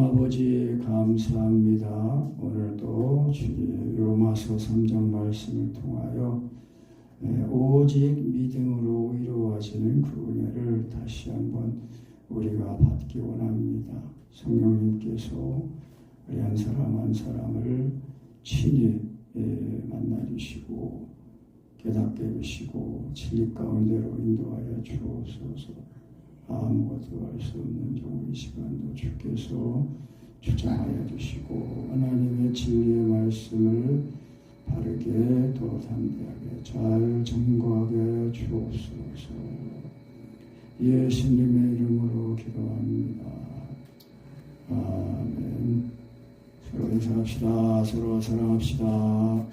아버지 감사합니다. 오늘도 로마서 3장 말씀을 통하여 오직 믿음으로 이루어지는 그 은혜를 다시 한번 우리가 받기 원합니다. 성령님께서 우리 한 사람 한 사람을 친히 만나 주시고 깨닫게 해주시고 진리 가운데로 인도하여 주옵소서. 아무것도 할 수 없는 이 시간도 주께서 주장하여 주시고 하나님의 진리의 말씀을 바르게 또 담대하게 잘 증거하게 주옵소서. 예수님의 이름으로 기도합니다. 아멘. 서로 인사합시다. 서로 사랑합시다.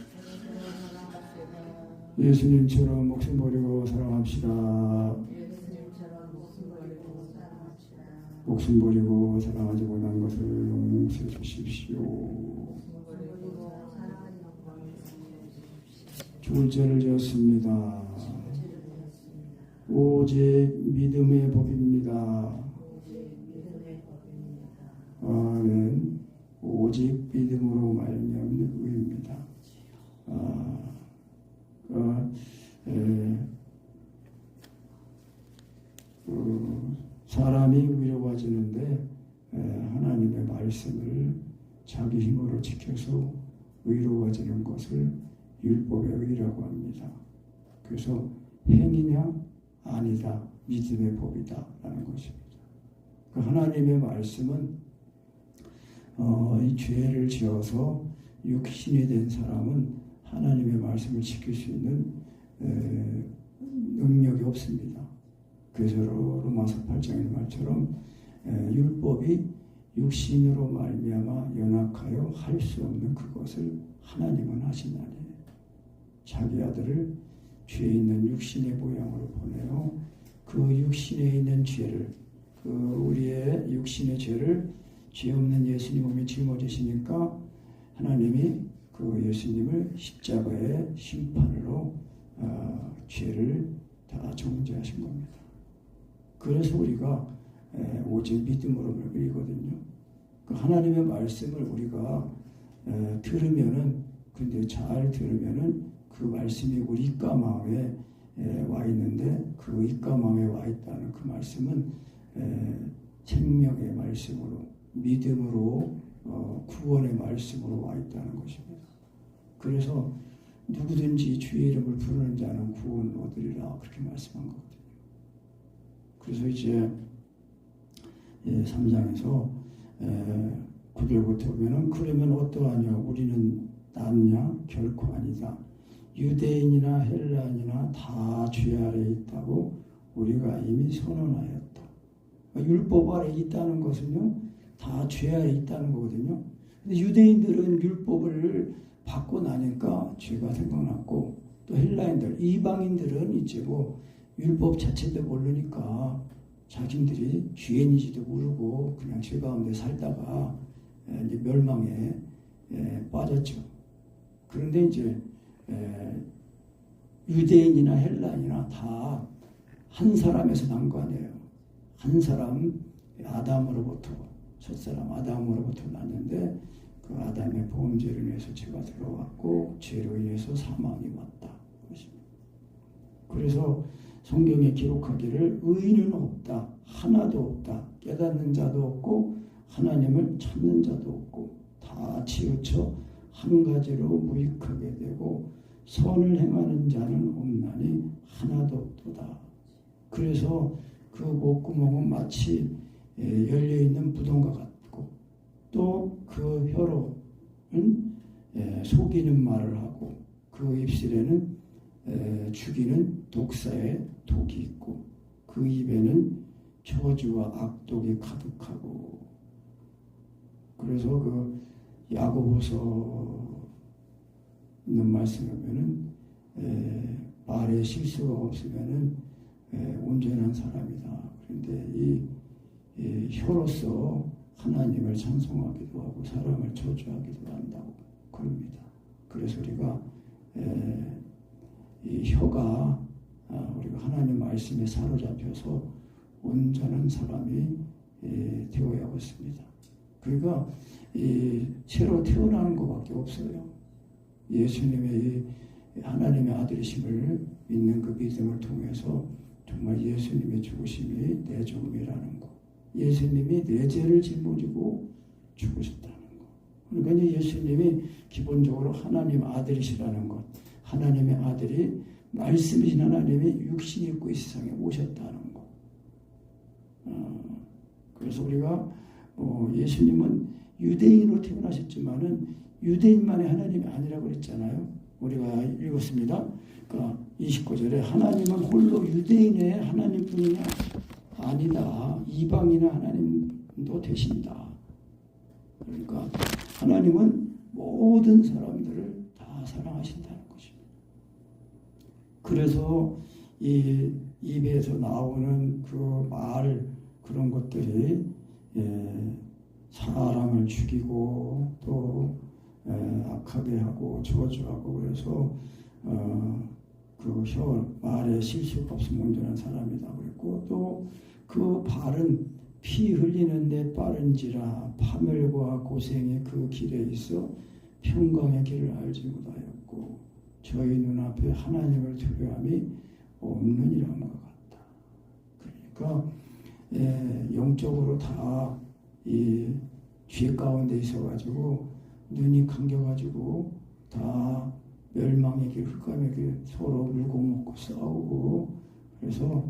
예수님처럼 목숨 버리고 사랑합시다. 목숨 버리고 사랑하지 못한 것을 용서해 주십시오. 죽을 죄를 지었습니다. 오직 믿음의 법입니다. 아멘. 오직 믿음으로 말미암는 의입니다. 사람이 의로워지는데 하나님의 말씀을 자기 힘으로 지켜서 의로워지는 것을 율법의 의라고 합니다. 그래서 행위냐? 아니다. 믿음의 법이다 라는 것입니다. 그 하나님의 말씀은 이 죄를 지어서 육신이 된 사람은 하나님의 말씀을 지킬 수 있는 능력이 없습니다. 그래서 로마서 8장의 말처럼 율법이 육신으로 말미암아 연약하여 할 수 없는 그것을 하나님은 하시나니 자기 아들을 죄에 있는 육신의 모양으로 보내어 그 육신에 있는 죄를 그 우리의 육신의 죄를 죄 없는 예수님 몸에 짊어지시니까 하나님이 그 예수님을 십자가의 심판으로 죄를 다 정죄하신 겁니다. 그래서 우리가 오직 믿음으로 믿거든요. 그 하나님의 말씀을 우리가 들으면은 근데 잘 들으면은 그 말씀이 우리 입가 마음에 와 있는데 그 입가 마음에 와 있다는 그 말씀은 생명의 말씀으로 믿음으로 구원의 말씀으로 와 있다는 것입니다. 그래서 누구든지 주의 이름을 부르는 자는 구원을 얻으리라 그렇게 말씀한 거거든요. 그래서 이제 3장에서 9절부터 보면은 그러면 어떠하냐 우리는 낫냐 결코 아니다. 유대인이나 헬라인이나 다 죄 아래에 있다고 우리가 이미 선언하였다. 율법 아래에 있다는 것은요 다 죄 아래에 있다는 거거든요. 근데 유대인들은 율법을 받고 나니까 죄가 생각났고 또 헬라인들 이방인들은 이제 뭐 율법 자체도 모르니까 자신들이 죄인인지도 모르고 그냥 죄 가운데 살다가 이제 멸망에 빠졌죠. 그런데 이제 유대인이나 헬라인이나 다 한 사람에서 난 거 아니에요. 한 사람 아담으로부터 첫사람 아담으로부터 났는데 그 아담의 범죄로 인해서 죄가 들어왔고 죄로 인해서 사망이 왔다. 그래서 성경에 기록하기를 의인은 없다. 하나도 없다. 깨닫는 자도 없고 하나님을 찾는 자도 없고 다 치우쳐 한 가지로 무익하게 되고 선을 행하는 자는 없나니 하나도 없도다. 그래서 그 목구멍은 마치 열려있는 부동과 같고 또 그 혀로는 속이는 말을 하고 그 입술에는 죽이는 독사의 독이 있고 그 입에는 저주와 악독이 가득하고 그래서 그 야고보서 있는 말씀에 보면은 말에 실수가 없으면은 온전한 사람이다. 그런데 이 혀로서 하나님을 찬송하기도 하고 사람을 저주하기도 한다고 그럽니다. 그래서 우리가 이 혀가 우리가 하나님 말씀에 사로잡혀서 온전한 사람이 되어야 하겠습니다. 그러니까 새로 태어나는 것밖에 없어요. 예수님의 하나님의 아들이심을 믿는 그 믿음을 통해서 정말 예수님의 죽으심이 내 죽음이라는 것, 예수님이 내 죄를 짊어지고 죽으셨다는 것. 그러니까 이제 예수님이 기본적으로 하나님 아들이시라는 것, 하나님의 아들이 말씀이신 하나님이 육신 입고 이 세상에 오셨다는 것. 그래서 우리가 예수님은 유대인으로 태어나셨지만은 유대인만의 하나님이 아니라고 그랬잖아요. 우리가 읽었습니다. 그러니까 29절에 하나님은 홀로 유대인의 하나님뿐이냐? 아니다. 이방인의 하나님도 되신다. 그러니까 하나님은 모든 사람들을 다 사랑하신다는 것입니다. 그래서 이 입에서 나오는 그 말, 그런 것들이 사람을 죽이고 또 악하게 하고 저주하고 그래서 그 말에 실수가 없으면 온전한 사람이다 그랬고 또 그 발은 피 흘리는데 빠른지라 파멸과 고생의 그 길에 있어 평강의 길을 알지 못하였고 저희 눈앞에 하나님을 두려움이 없는 이란 것 같다. 그러니까 영적으로 다 이 죄 가운데 있어가지고 눈이 감겨가지고 다 멸망의 길, 흑암의 길 서로 물고 먹고 싸우고 그래서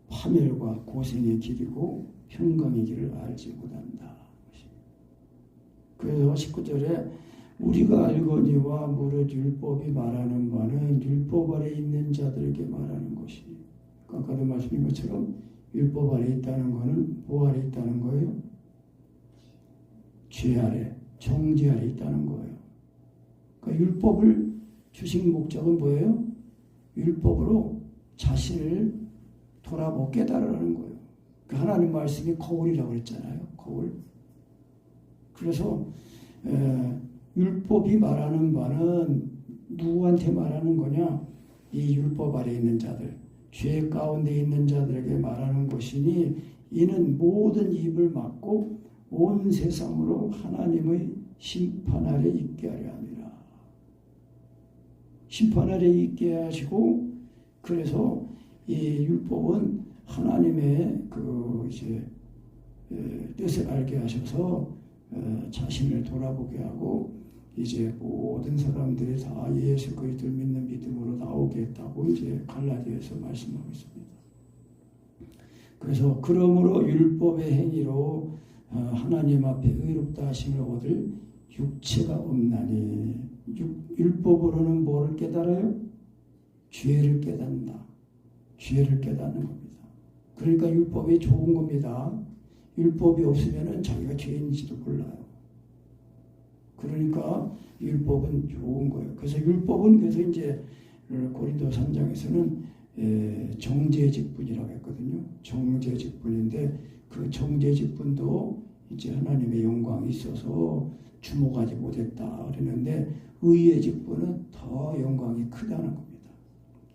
파멸과 고생의 길이고 평강의 길을 알지 못한다. 그래서 19절에 우리가 알거니와 무릇 율법이 말하는 바는 율법 아래 있는 자들에게 말하는 것이. 아까도 말씀인 것처럼 율법 아래 있다는 것은 뭐 아래 있다는 거예요? 죄 아래, 정죄 아래 있다는 거예요. 그러니까 율법을 주신 목적은 뭐예요? 율법으로 자신을 돌아보고 깨달으라는 거예요. 그러니까 하나님 말씀이 거울이라고 했잖아요. 거울. 그래서 율법이 말하는 바는 누구한테 말하는 거냐? 이 율법 아래 있는 자들, 죄 가운데 있는 자들에게 말하는 것이니 이는 모든 입을 막고 온 세상으로 하나님의 심판 아래 있게 하려 함이라. 심판 아래 있게 하시고 그래서 이 율법은 하나님의 그 이제 뜻을 알게 하셔서 자신을 돌아보게 하고 이제 모든 사람들이 다 예수 그리스도를 믿는 믿음으로 나오겠다고 이제 갈라디아에서 말씀하고 있습니다. 그래서 그러므로 율법의 행위로 하나님 앞에 의롭다 하심을 얻을 육체가 없나니 율법으로는 뭐를 깨달아요? 죄를 깨닫는다. 죄를 깨닫는 겁니다. 그러니까 율법이 좋은 겁니다. 율법이 없으면 자기가 죄인지도 몰라요. 그러니까 율법은 좋은 거예요. 그래서 율법은 그래서 이제 고린도 3장에서는 정죄직분이라고 했거든요. 정죄직분인데 그 정죄직분도 이제 하나님의 영광이 있어서 주목하지 못했다 그랬는데 의의 직분은 더 영광이 크다는 겁니다.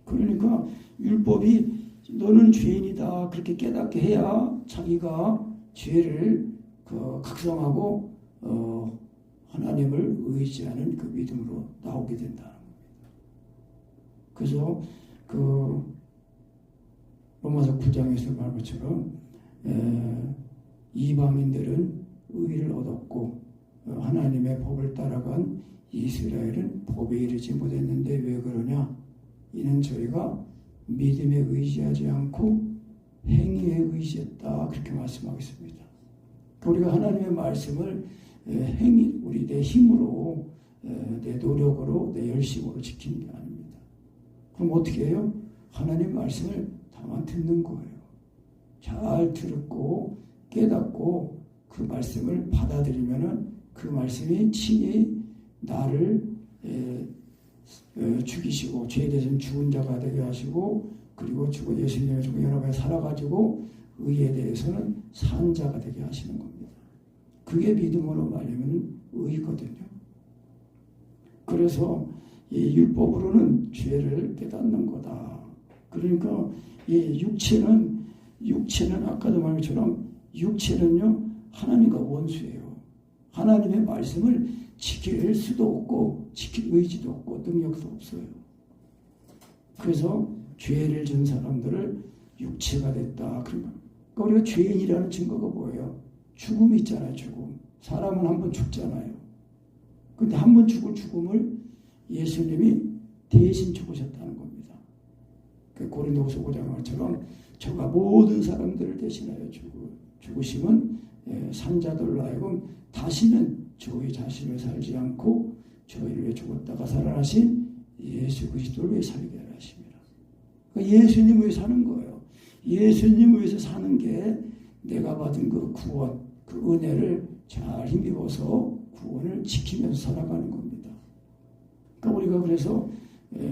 그러니까 율법이 너는 죄인이다 그렇게 깨닫게 해야 자기가 죄를 각성하고 하나님을 의지하는 그 믿음으로 나오게 된다는 겁니다. 그래서 그 로마서 9장에서 말한 것처럼 이방인들은 의를 얻었고 하나님의 법을 따라간 이스라엘은 법에 이르지 못했는데 왜 그러냐? 이는 저희가 믿음에 의지하지 않고 행위에 의지했다 그렇게 말씀하고 있습니다. 우리가 하나님의 말씀을 행위, 우리 내 힘으로 내 노력으로 내 열심으로 지키는 게 아닙니다. 그럼 어떻게 해요? 하나님 말씀을 다만 듣는 거예요. 잘 들었고 깨닫고 그 말씀을 받아들이면은 그 말씀이 친히 나를 죽이시고 죄에 대해서는 죽은 자가 되게 하시고 그리고 죽어 예수님의 죽은 여러분에 살아가지고 의에 대해서는 산 자가 되게 하시는 겁니다. 그게 믿음으로 말하면 의거든요. 그래서 이 율법으로는 죄를 깨닫는 거다. 그러니까 이 육체는 아까도 말한 것처럼 육체는요 하나님과 원수예요. 하나님의 말씀을 지킬 수도 없고 지킬 의지도 없고 능력도 없어요. 그래서 죄를 진 사람들을 육체가 됐다. 그러니까 우리가 죄인이라는 증거가 뭐예요? 죽음이 있잖아요. 죽음. 사람은 한 번 죽잖아요. 근데 한 번 죽을 죽음을 예수님이 대신 죽으셨다는 겁니다. 그 고린도후서 5장 말처럼 저가 모든 사람들을 대신하여 죽으심은 산자들로 하여금 다시는 저희 자신을 살지 않고 저희를 위해 죽었다가 살아나신 예수 그리스도를 위해 살게 하십니다. 그러니까 예수님을 위해 사는 거예요. 예수님을 위해서 사는 게 내가 받은 그 구원, 그 은혜를 잘 힘입어서 구원을 지키면서 살아가는 겁니다. 그러니까 우리가 그래서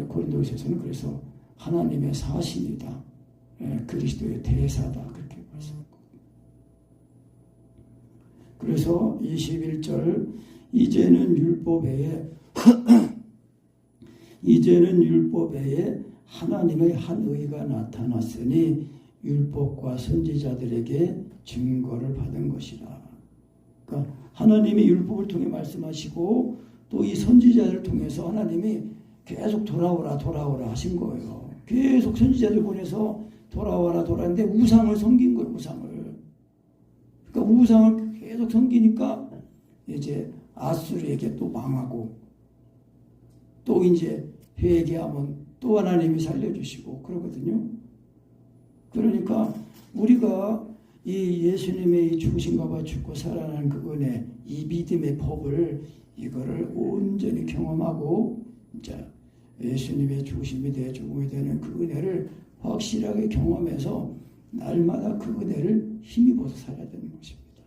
고린도서에서는 그래서 하나님의 사신이다, 그리스도의 대사다 그렇게 말씀하고. 그래서 21절 이제는 율법 외에 하나님의 한 의가 나타났으니 율법과 선지자들에게 증거를 받은 것이라. 그러니까 하나님이 율법을 통해 말씀하시고 또 이 선지자를 통해서 하나님이 계속 돌아오라 하신 거예요. 계속 선지자들 보내서 돌아와라 했는데 우상을 섬긴 거예요. 우상을. 그러니까 우상을 계속 섬기니까 이제 아수르에게 또 망하고 또 이제 회개하면 또 하나님이 살려주시고 그러거든요. 그러니까 우리가 이 예수님의 죽으신 바 죽고 살아난 그 은혜, 이 믿음의 법을 이거를 온전히 경험하고 이제 예수님의 죽으심이 되어 죽음이 되는 그 은혜를 확실하게 경험해서 날마다 그 은혜를 힘입어서 살아야 되는 것입니다.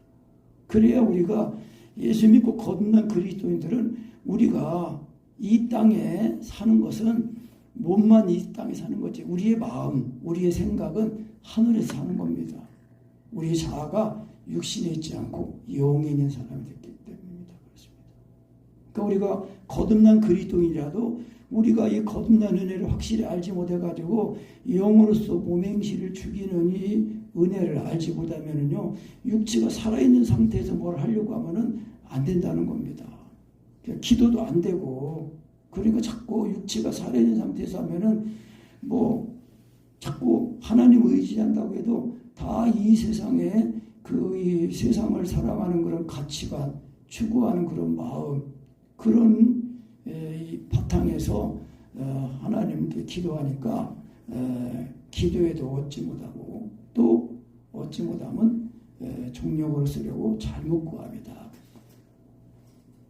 그래야 우리가 예수 믿고 거듭난 그리스도인들은 우리가 이 땅에 사는 것은 몸만 이 땅에 사는 거지 우리의 마음, 우리의 생각은 하늘에서 사는 겁니다. 우리의 자아가 육신에 있지 않고 영에 있는 사람이 됐기 때문입니다. 그렇습니다. 그러니까 우리가 거듭난 그리스도인이라도 우리가 이 거듭난 은혜를 확실히 알지 못해가지고 영으로서 몸행실을 죽이는 이 은혜를 알지 못하면은요 육체가 살아있는 상태에서 뭘 하려고 하면은 안 된다는 겁니다. 기도도 안 되고 그러니까 자꾸 육체가 살아있는 상태에서 하면은 뭐 자꾸 하나님 의지한다고 해도 다 이 세상에 이 세상을 사랑하는 그런 가치관, 추구하는 그런 마음, 그런 이 바탕에서 하나님께 기도하니까 기도에도 얻지 못하고 또 얻지 못하면 종력으로 쓰려고 잘못 구합니다.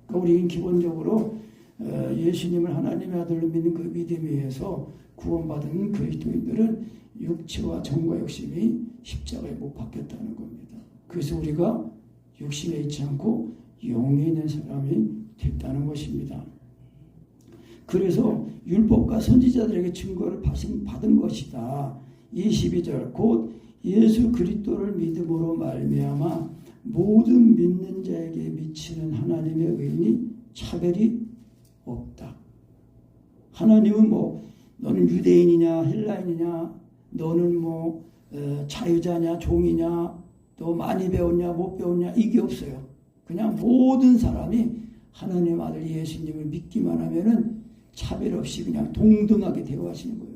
그러니까 우리는 기본적으로 예수님을 하나님의 아들로 믿는 그 믿음에 의해서 구원받은 그리스도인들은 육체와 정과 욕심이 십자가에 못 박혔다는 겁니다. 그래서 우리가 육신에 있지 않고 영에 있는 사람이 됐다는 것입니다. 그래서 율법과 선지자들에게 증거를 받은 것이다. 22절 곧 예수 그리스도를 믿음으로 말미암아 모든 믿는 자에게 미치는 하나님의 의인이 차별이 없다. 하나님은 뭐 너는 유대인이냐 헬라인이냐 너는 뭐 자유자냐 종이냐 또 많이 배웠냐 못 배웠냐 이게 없어요. 그냥 모든 사람이 하나님 아들 예수님을 믿기만 하면은 차별 없이 그냥 동등하게 대우하시는 거예요.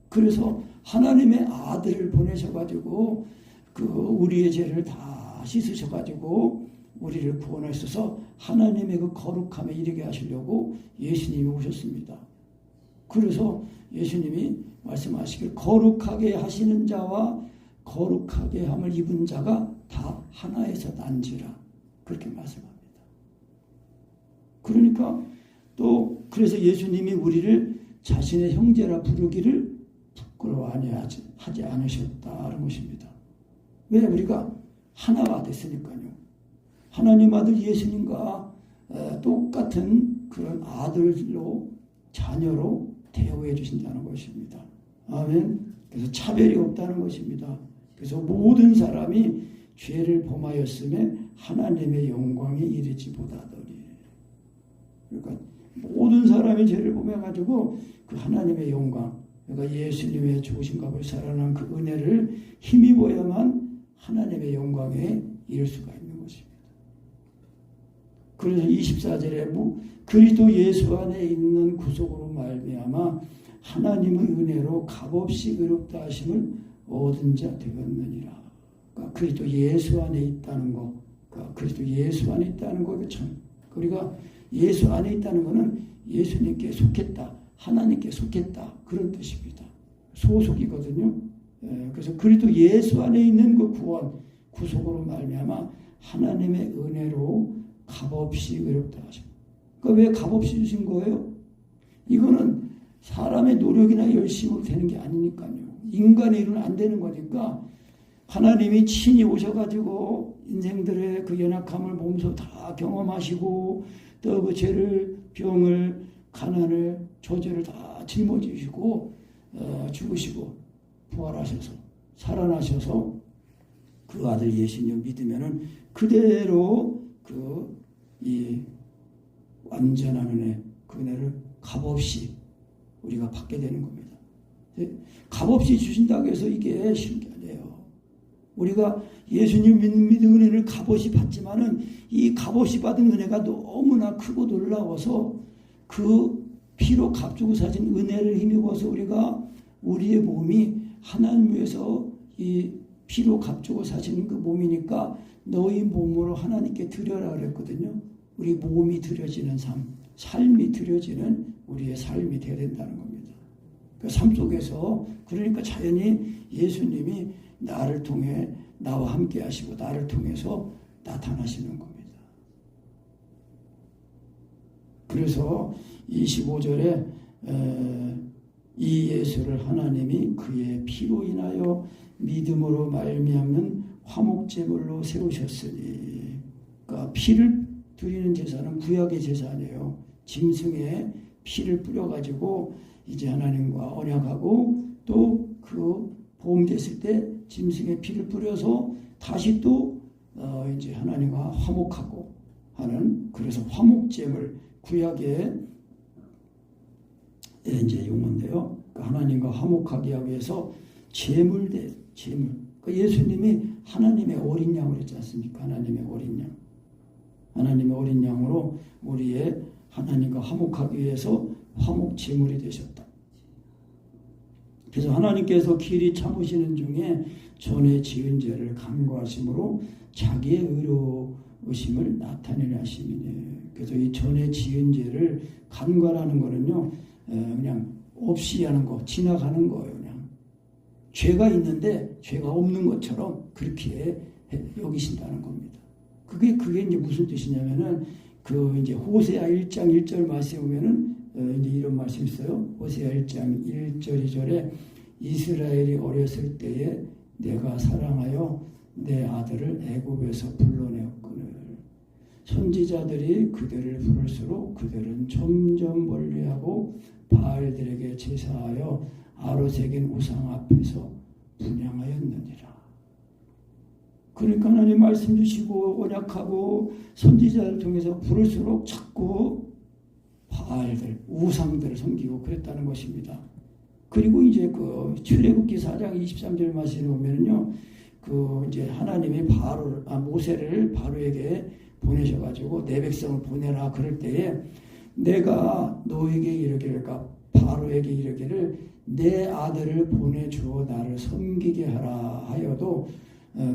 그래서 하나님의 아들을 보내셔가지고 그 우리의 죄를 다 씻으셔가지고 우리를 구원하셔서 하나님의 그 거룩함에 이르게 하시려고 예수님이 오셨습니다. 그래서 예수님이 말씀하시길 거룩하게 하시는 자와 거룩하게 함을 입은 자가 다 하나에서 난지라 그렇게 말씀합니다. 그러니까 또 그래서 예수님이 우리를 자신의 형제라 부르기를 부끄러워하지 않으셨다는 것입니다. 왜? 우리가 하나가 됐으니까요. 하나님 아들 예수님과 똑같은 그런 아들로 자녀로 대우해 주신다는 것입니다. 아멘. 그래서 차별이 없다는 것입니다. 그래서 모든 사람이 죄를 범하였음에 하나님의 영광에 이르지 못하더니. 그러니까 모든 사람이 죄를 범해가지고 그 하나님의 영광, 그러니까 예수님의 죽으신 값을 살아난 그 은혜를 힘입어야만 하나님의 영광에 이를 수가 있는 것입니다. 그래서 24절에 그리스도 예수 안에 있는 구속으로 말미암아 하나님의 은혜로 값없이 의롭다 하심을 얻은 자 되었느니라. 그러니까 그리스도 예수 안에 있다는 거, 그러니까 그리스도 예수 안에 있다는 거, 우리가 예수 안에 있다는 것은 예수님께 속했다, 하나님께 속했다, 그런 뜻입니다. 소속이거든요. 그래서 그리스도 예수 안에 있는 그 구원, 구속으로 말미암아 하나님의 은혜로 값없이 의롭다 하십니다. 그러니까 왜 값없이 주신 거예요? 이거는 사람의 노력이나 열심으로 되는 게 아니니까요. 인간의 일은 안 되는 거니까 하나님이 친히 오셔가지고 인생들의 그 연약함을 몸소 다 경험하시고 또 그 죄를, 병을, 가난을, 저주를 다 짊어지시고 죽으시고 부활하셔서 살아나셔서 그 아들 예수님 믿으면은 그대로 이 완전한 은혜, 그 은혜를 값없이 우리가 받게 되는 겁니다. 값없이 주신다고 해서 이게 쉬운 게 아니에요. 우리가 예수님 믿는 은혜를 값없이 받지만은 이 값없이 받은 은혜가 너무나 크고 놀라워서 그 피로 값주고 사신 은혜를 힘입어서 우리가 우리의 몸이 하나님 위해서 이 피로 값주고 사시는 그 몸이니까 너희 몸으로 하나님께 드려라 그랬거든요. 우리 몸이 드려지는 삶이 드려지는 우리의 삶이 되어야 된다는 겁니다. 그 삶 속에서 그러니까 자연히 예수님이 나를 통해 나와 함께 하시고 나를 통해서 나타나시는 겁니다. 그래서 25절에 이 예수를 하나님이 그의 피로 인하여 믿음으로 말미암는 화목제물로 세우셨으니, 그러니까 피를 드리는 제사는 구약의 제사네요. 짐승의 피를 뿌려가지고 이제 하나님과 언약하고 또 그 보험됐을 때 짐승의 피를 뿌려서 다시 또 이제 하나님과 화목하고 하는, 그래서 화목제물, 구약의 이제 용어인데요. 하나님과 화목하게 하기 위해서 제물. 그러니까 예수님이 하나님의 어린 양을 했지 않습니까? 하나님의 어린 양. 하나님의 어린 양으로 우리의 하나님과 화목하기 위해서 화목 제물이 되셨다. 그래서 하나님께서 길이 참으시는 중에 전에 지은 죄를 간구하심으로 자기의 의로우심을 나타내려 하심이니. 그래서 이 전에 지은 죄를 간구하라는 거는요, 그냥 없이 하는 거, 지나가는 거예요. 그냥 죄가 있는데 죄가 없는 것처럼 그렇게 여기신다는 겁니다. 그게 이제 무슨 뜻이냐면은 이제 호세아 1장 1절 말씀에 보면은 이제 이런 말씀이 있어요. 호세아 1장 1절 2절에 이스라엘이 어렸을 때에 내가 사랑하여 내 아들을 애굽에서 불러내었거늘 선지자들이 그들을 부를수록 그들은 점점 멀리하고 바알들에게 제사하여 아로새긴 우상 앞에서 분향하였느니라. 그러니까 하나님 말씀 주시고 언약하고 선지자를 통해서 부를수록 자꾸 바알들, 우상들을 섬기고 그랬다는 것입니다. 그리고 이제 출애굽기 4장 23절 말씀에 보면요, 이제 하나님이 모세를 바로에게 보내셔가지고 내 백성을 보내라 그럴 때에 내가 너에게 이르기를, 그러니까 바로에게 이르기를 내 아들을 보내주어 나를 섬기게 하라 하여도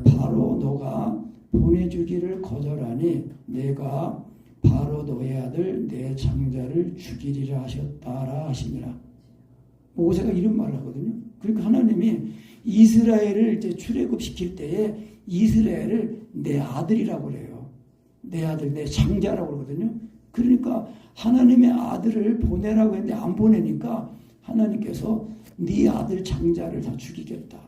바로 너가 보내주기를 거절하니 내가 바로 너의 아들 내 장자를 죽이리라 하셨다라 하시니라. 모세가 이런 말을 하거든요. 그러니까 하나님이 이스라엘을 이제 출애굽시킬 때에 이스라엘을 내 아들이라고 그래요. 내 아들, 내 장자라고 그러거든요. 그러니까 하나님의 아들을 보내라고 했는데 안 보내니까 하나님께서 네 아들 장자를 다 죽이겠다.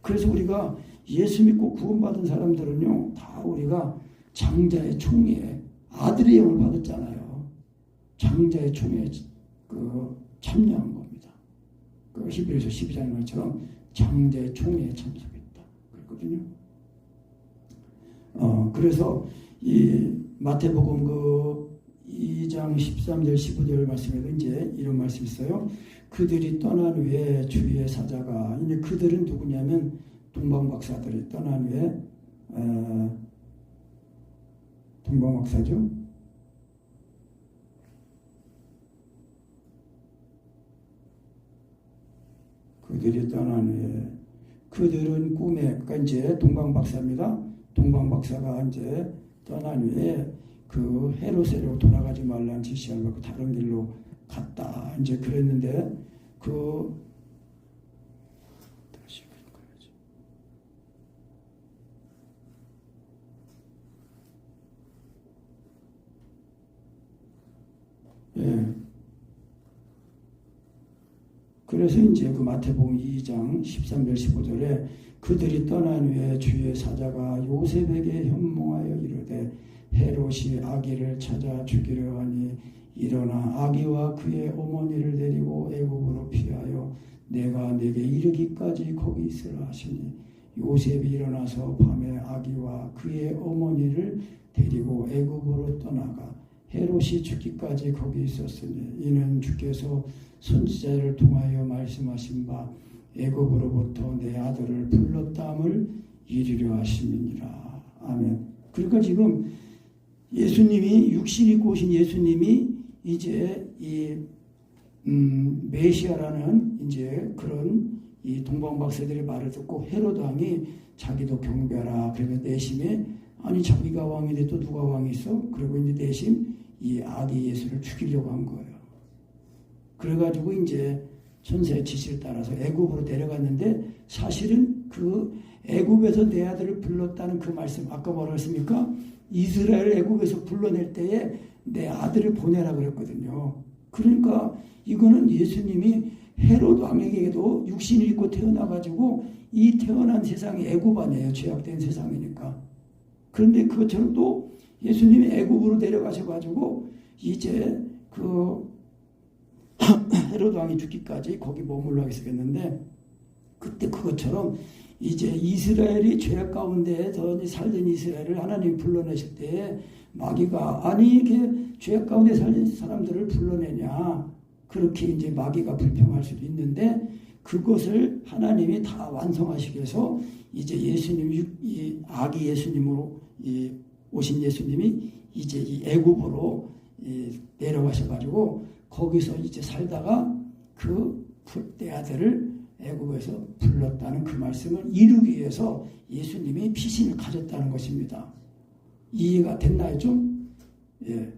그래서 우리가 예수 믿고 구원받은 사람들은요, 다 우리가 장자의 총에 아들의 영을 받았잖아요. 장자의 총에 참여한 겁니다. 히브리서 12장의 말처럼 장자의 총에 참석했다. 그랬거든요. 그래서 이 마태복음 2장 13절 15절 말씀에도 이제 이런 말씀이 있어요. 그들이 떠난 후에 주의 사자가, 이제 그들은 누구냐면 동방박사들이 떠난 후에 동방박사죠. 그들이 떠난 후에 그들은 꿈에, 그러니까 이제 동방박사입니다. 동방박사가 이제 떠난 후에 그 헤롯에로 돌아가지 말라는 지시를 받고 다른 길로 갔다. 이제 그랬는데 다시 가야지. 예. 그래서 이제 그 마태복음 2장 13절 15절에 그들이 떠난 후에 주의 사자가 요셉에게 현몽하여 이르되 헤롯이 아기를 찾아 죽이려 하니 일어나 아기와 그의 어머니를 데리고 애굽으로 피하여 내가 내게 이르기까지 거기 있으라 하시니 요셉이 일어나서 밤에 아기와 그의 어머니를 데리고 애굽으로 떠나가 헤롯이 죽기까지 거기 있었으니 이는 주께서 선지자를 통하여 말씀하신 바 애굽으로부터 내 아들을 불렀다함을 이루려 하심이니라. 아멘. 그러니까 지금 예수님이 육신 입고 오신 예수님이 이제 이 메시아라는 이제 그런 이 동방박사들의 말을 듣고 헤롯 왕이 자기도 경배하라. 그러면 내심에 아니 자기가 왕인데 또 누가 왕이 있어? 그리고 이제 내심 이 아기 예수를 죽이려고 한 거예요. 그래가지고 이제 천사의 지시를 따라서 애굽으로 내려갔는데 사실은 그 애굽에서 내 아들을 불렀다는 그 말씀 아까 뭐라고 했습니까? 이스라엘 애굽에서 불러낼 때에 내 아들을 보내라 그랬거든요. 그러니까 이거는 예수님이 헤롯 왕에게도 육신을 입고 태어나가지고 이 태어난 세상이 애굽 아니에요. 죄악된 세상이니까. 그런데 그것처럼 또 예수님이 애굽으로 내려가셔가지고 이제 그 헤롯 왕이 죽기까지 거기 머물러 있었겠는데 그때 그것처럼 이제 이스라엘이 죄악 가운데서 살던 이스라엘을 하나님이 불러내실 때 마귀가 아니 이게 죄악 가운데 살던 사람들을 불러내냐 그렇게 이제 마귀가 불평할 수도 있는데 그것을 하나님이 다 완성하시기 위해서 이제 예수님 이 아기 예수님으로 이 오신 예수님이 이제 이 애굽으로 내려가셔가지고 거기서 이제 살다가 내 아들을 애굽에서 불렀다는 그 말씀을 이루기 위해서 예수님이 피신을 가졌다는 것입니다. 이해가 됐나요 좀? 예.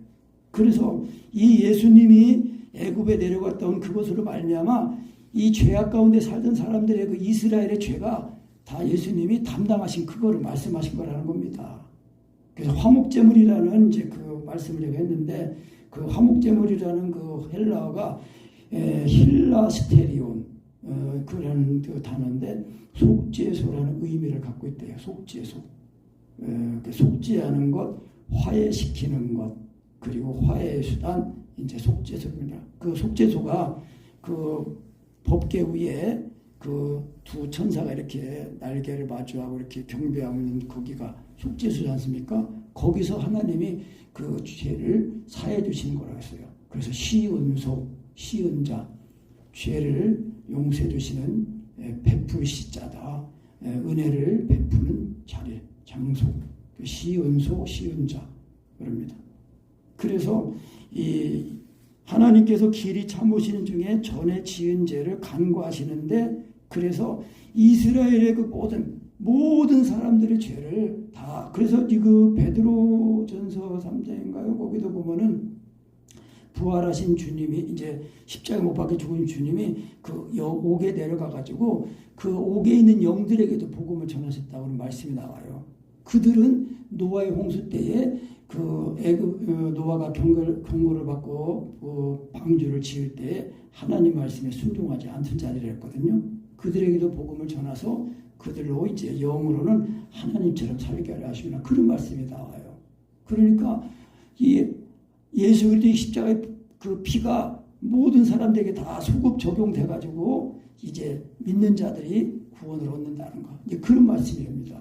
그래서 이 예수님이 애굽에 내려갔던 그것으로 말미암아 이 죄악 가운데 살던 사람들의 그 이스라엘의 죄가 다 예수님이 담당하신 그거를 말씀하신 거라는 겁니다. 그래서 화목제물이라는 이제 그 말씀을 제가 했는데 그 화목제물이라는 그 헬라어가 힐라스테리온 그런 그 단어인데 속죄소라는 의미를 갖고 있대요. 속죄소. 속죄하는 것, 화해시키는 것, 그리고 화해의 수단 이제 속죄소입니다. 그 속죄소가 그 법궤 위에 그 두 천사가 이렇게 날개를 마주하고 이렇게 경배하고 있는 거기가 속죄소지 않습니까? 거기서 하나님이 그 죄를 사해 주시는 거라고 했어요. 그래서 시은소, 시은자, 죄를 용서해 주시는 베풀시자다. 은혜를 베푸는 자리, 장소, 시은소, 시은자 그럽니다. 그래서 이 하나님께서 길이 참으시는 중에 전에 지은 죄를 간구하시는데 그래서 이스라엘의 그 모든 사람들의 죄를 다 그래서 그 베드로전서 3장인가요? 거기도 보면은 부활하신 주님이 이제 십자가에 못 박혀 죽은 주님이 그 옥에 내려가 가지고 그 옥에 있는 영들에게도 복음을 전하셨다고 하는 말씀이 나와요. 그들은 노아의 홍수 때에 그 노아가 경고를 받고 방주를 지을 때 하나님 말씀에 순종하지 않던 자들이었거든요. 그들에게도 복음을 전해서 그들로 이제 영으로는 하나님처럼 살게 하려 하시구나 그런 말씀이 나와요. 그러니까 이 예수 그리스도의 십자가의 그 피가 모든 사람들에게 다 소급 적용돼 가지고 이제 믿는 자들이 구원을 얻는다는 거. 이제 그런 말씀입니다.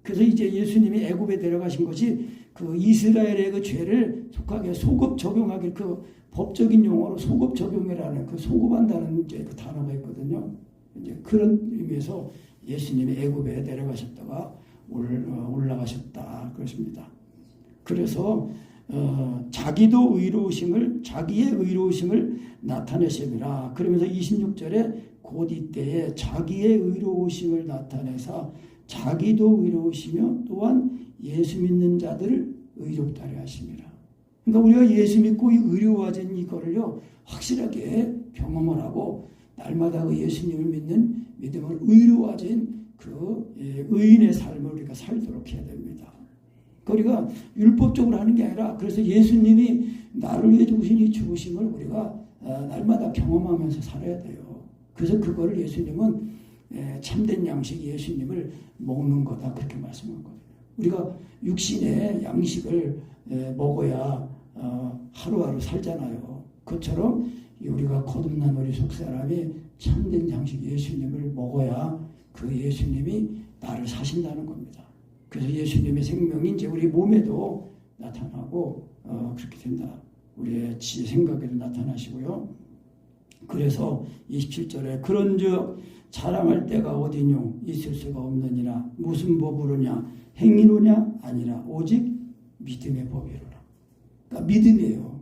그래서 이제 예수님이 애굽에 내려가신 것이 그 이스라엘의 그 죄를 속하게 소급 적용하기 그 법적인 용어로 소급 적용이라는 그 소급한다는 이제 그 단어가 있거든요. 이제 그런 의미에서 예수님이 애굽에 내려가셨다가 올라가셨다 그렇습니다. 그래서 자기도 자기의 의로우심을 나타내심이라. 그러면서 26절에 곧 이때에 자기의 의로우심을 나타내사 자기도 의로우시며 또한 예수 믿는 자들을 의롭다려 하심이라. 그러니까 우리가 예수 믿고 의로워진 이거를요 확실하게 경험을 하고 날마다 그 예수님을 믿는 믿음을 의로워진 그 의인의 삶을 우리가 살도록 해야 됩니다. 우리가 율법적으로 하는 게 아니라 그래서 예수님이 나를 위해 주신 이 죽으심을 우리가 날마다 경험하면서 살아야 돼요. 그래서 그거를 예수님은 참된 양식 예수님을 먹는 거다 그렇게 말씀한 거예요. 우리가 육신의 양식을 먹어야 하루하루 살잖아요. 그처럼 우리가 거듭난 우리 속사람이 참된 양식 예수님을 먹어야 그 예수님이 나를 사신다는 겁니다. 그래서 예수님의 생명이 이제 우리 몸에도 나타나고 그렇게 된다. 우리의 생각에도 나타나시고요. 그래서 27절에 그런즉 자랑할 때가 어디뇨 있을 수가 없느니라. 무슨 법으로냐 행위로냐 아니라 오직 믿음의 법이로라. 그러니까 믿음이에요.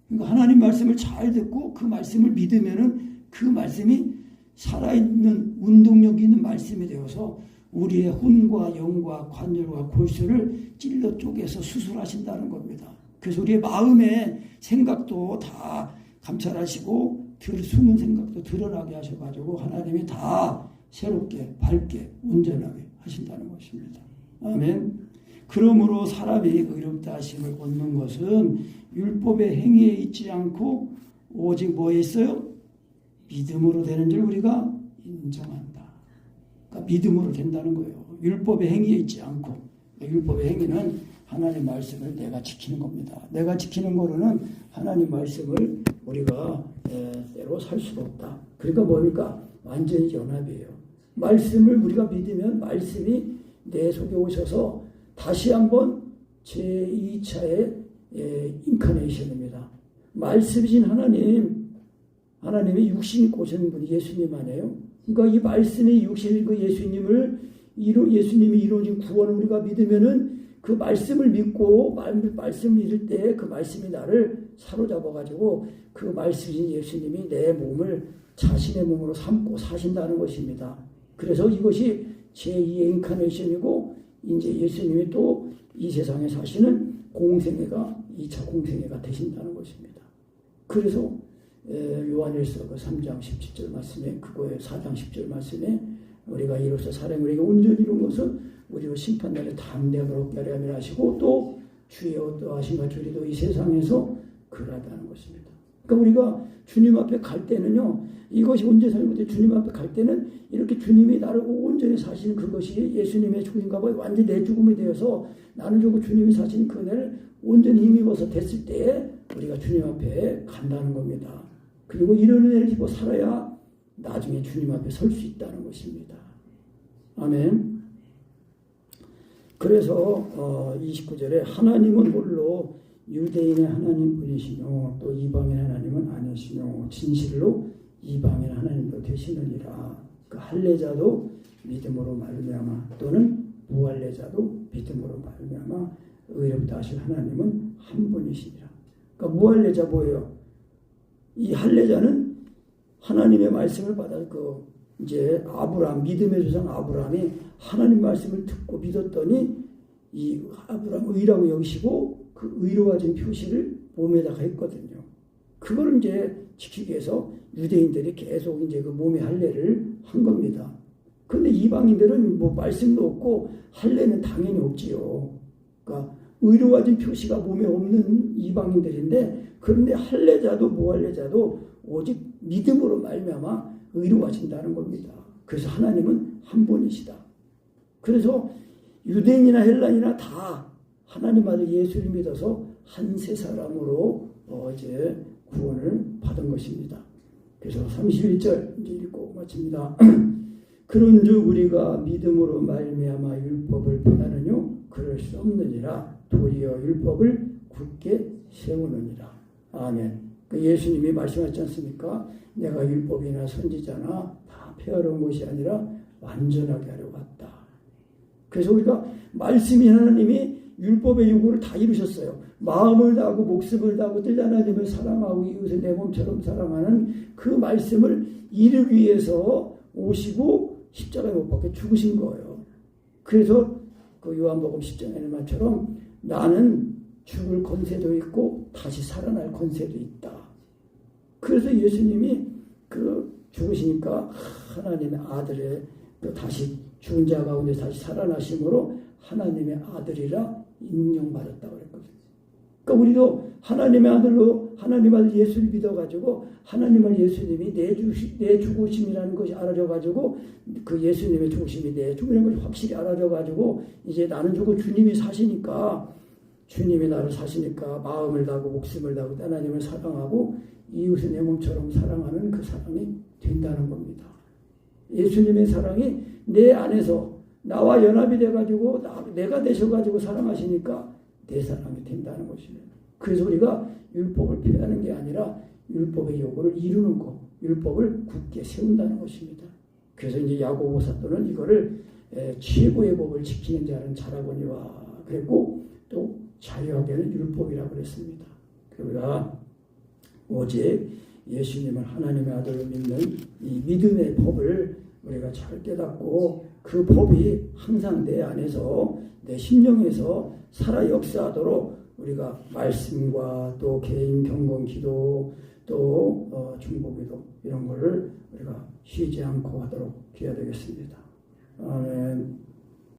그러니까 하나님 말씀을 잘 듣고 그 말씀을 믿으면은 그 말씀이 살아있는 운동력 있는 말씀이 되어서 우리의 혼과 영과 관절과 골수를 찔러 쪼개서 수술하신다는 겁니다. 그래서 우리의 마음의 생각도 다 감찰하시고 숨은 생각도 드러나게 하셔가지고 하나님이 다 새롭게 밝게 온전하게 하신다는 것입니다. 아멘. 그러므로 사람이 의롭다 하심을 얻는 것은 율법의 행위에 있지 않고 오직 뭐에 있어요? 믿음으로 되는 줄 우리가 인정한다. 그러니까 믿음으로 된다는 거예요. 율법의 행위에 있지 않고. 율법의 행위는 하나님 말씀을 내가 지키는 겁니다. 내가 지키는 거로는 하나님 말씀을 우리가 때로 살 수가 없다. 그러니까 뭡니까? 완전히 연합이에요. 말씀을 우리가 믿으면 말씀이 내 속에 오셔서 다시 한번 제2차의 인카네이션입니다. 말씀이신 하나님이 육신 입고 오신 분이 예수님 아니에요? 그러니까 이 말씀이 육신 입고 예수님이 이루어진 구원을 우리가 믿으면은 그 말씀을 믿고 말씀을 믿을 때 그 말씀이 나를 사로잡아가지고 그 말씀이신 예수님이 내 몸을 자신의 몸으로 삼고 사신다는 것입니다. 그래서 이것이 제2의 인카네이션이고 이제 예수님이 또 이 세상에 사시는 공생애가 2차 공생애가 되신다는 것입니다. 그래서 요한일서 3장 17절 말씀에 그거에 4장 10절 말씀에 우리가 이로써 사람을 온전히 이룬 것은 우리로 심판날에 담대하도록 하려 함이라 하시고 또 주의 어떠하심과 주리도 이 세상에서 그러하다는 것입니다. 그러니까 우리가 주님 앞에 갈 때는요, 이것이 언제 살고 주님 앞에 갈 때는 이렇게 주님이 나를 온전히 사시는 그것이 예수님의 죽음과 완전히 내 죽음이 되어서 나는 주고 주님이 사시는 그날을 온전히 힘입어서 됐을 때 우리가 주님 앞에 간다는 겁니다. 그리고 이런 은혜를 입고 살아야 나중에 주님 앞에 설 수 있다는 것입니다. 아멘. 그래서 29절에 하나님은 홀로 유대인의 하나님 분이시며 또 이방인의 하나님은 아니시며 진실로 이방인 하나님도 되시느니라. 그 할례자도 믿음으로 말미암아 또는 무할례자도 믿음으로 말미암아 의롭다 하신 하나님은 한 분이시니라. 그러니까 무할례자 뭐예요? 이 할례자는 하나님의 말씀을 받아 이제 아브라함 믿음의 조상 아브라함이 하나님 말씀을 듣고 믿었더니 이 아브라함 의라고 여기시고 그 의로워진 표시를 몸에다가 했거든요. 그걸 이제 지키기 위해서 유대인들이 계속 이제 그 몸의 할례를 한 겁니다. 그런데 이방인들은 뭐 말씀도 없고 할례는 당연히 없지요. 그러니까 의로워진 표시가 몸에 없는 이방인들인데 그런데 할례자도 무할례자도 오직 믿음으로 말미암아 의로워진다는 겁니다. 그래서 하나님은 한 분이시다. 그래서 유대인이나 헬라인이나 다 하나님 아들 예수를 믿어서 한 세 사람으로 이제 구원을 받은 것입니다. 그래서 31절 이제 읽고 마칩니다. 그런즉 우리가 믿음으로 말미암아 율법을 폐하느뇨 그럴 수 없느니라. 도리어 율법을 굳게 세우느니라. 아멘. 예수님이 말씀하셨지 않습니까? 내가 율법이나 선지자나 다 폐하러 온 것이 아니라 완전하게 하려고 왔다. 그래서 우리가 말씀이 하나님이 율법의 요구를 다 이루셨어요. 마음을 다하고 목숨을 다하고 뜰 하나님을 사랑하고 이웃을 내 몸처럼 사랑하는 그 말씀을 이루기 위해서 오시고 십자가에 못 박혀 죽으신 거예요. 그래서 그 요한복음 10장의 말처럼 나는 죽을 권세도 있고 다시 살아날 권세도 있다. 그래서 예수님이 그 죽으시니까 하나님의 아들의 그 다시 죽은 자 가운데 다시 살아나심으로 하나님의 아들이라 인정받았다고 그랬거든요. 그러니까 우리도 하나님의 아들로 하나님 아들 예수를 믿어가지고 하나님을 예수님이 내 죽으심이라는 것이 알아져가지고 그 예수님의 죽으심이 내 죽으라는 것이 확실히 알아져가지고 이제 나는 죽고 주님이 사시니까 주님이 나를 사시니까 마음을 다하고 목숨을 다하고 하나님을 사랑하고 이웃을 내 몸처럼 사랑하는 그 사랑이 된다는 겁니다. 예수님의 사랑이 내 안에서 나와 연합이 돼가지고 내가 되셔가지고 사랑하시니까 내 사랑이 된다는 것입니다. 그래서 우리가 율법을 폐하는 게 아니라 율법의 요구를 이루는 것, 율법을 굳게 세운다는 것입니다. 그래서 이제 야고보 사도는 이거를 최고의 법을 지키는 자는 잘하거니와 그랬고 또 자유하게는 율법이라고 그랬습니다. 우리가 오직 예수님을 하나님의 아들로 믿는 이 믿음의 법을 우리가 잘 깨닫고 그 법이 항상 내 안에서 내 심령에서 살아 역사하도록 우리가 말씀과 또 개인 경건 기도 또 중보기도 이런 거를 우리가 쉬지 않고 하도록 기해야 되겠습니다. 아멘.